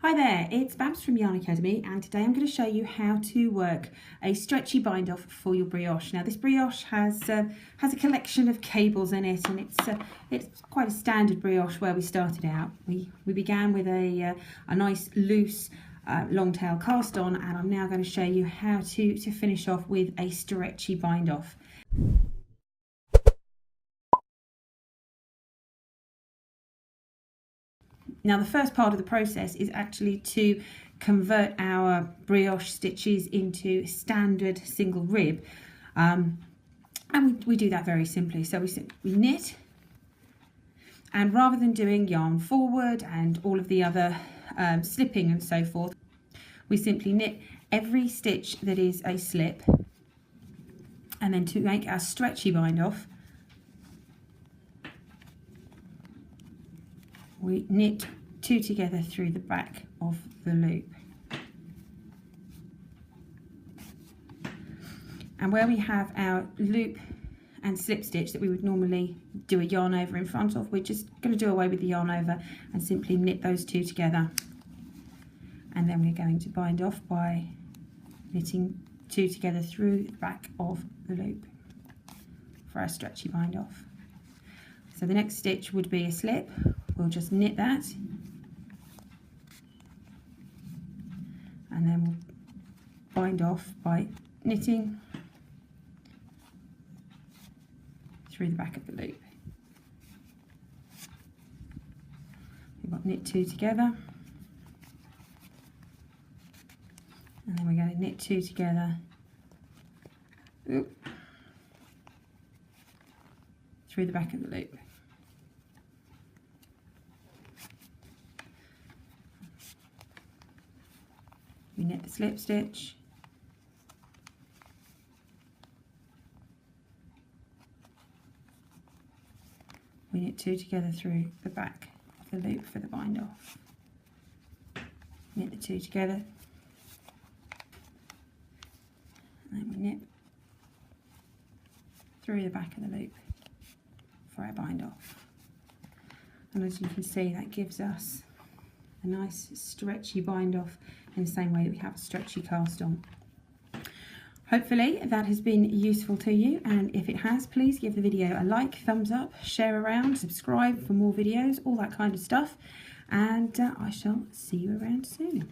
Hi there, it's Babs from Yarn Academy, and today I'm going to show you how to work a stretchy bind off for your brioche. Now this brioche has a collection of cables in it, and it's quite a standard brioche where we started out. We began with a nice loose long tail cast on, and I'm now going to show you how to finish off with a stretchy bind off. Now the first part of the process is actually to convert our brioche stitches into standard single rib, and we do that very simply. So we knit, and rather than doing yarn forward and all of the other slipping and so forth, we simply knit every stitch that is a slip, and then to make our stretchy bind off, we knit two together through the back of the loop. And where we have our loop and slip stitch that we would normally do a yarn over in front of, we're just going to do away with the yarn over and simply knit those two together. And then we're going to bind off by knitting two together through the back of the loop for our stretchy bind off. So the next stitch would be a slip. We'll just knit that, and then we'll bind off by knitting through the back of the loop. We've got knit two together, and then we're going to knit two together through the back of the loop. We knit the slip stitch, we knit two together through the back of the loop for the bind off, knit the two together, and then we knit through the back of the loop for our bind off. And as you can see, that gives us a nice stretchy bind off in the same way that we have a stretchy cast on. Hopefully that has been useful to you, and if it has, please give the video a like, thumbs up, share around, subscribe for more videos, all that kind of stuff, and I shall see you around soon.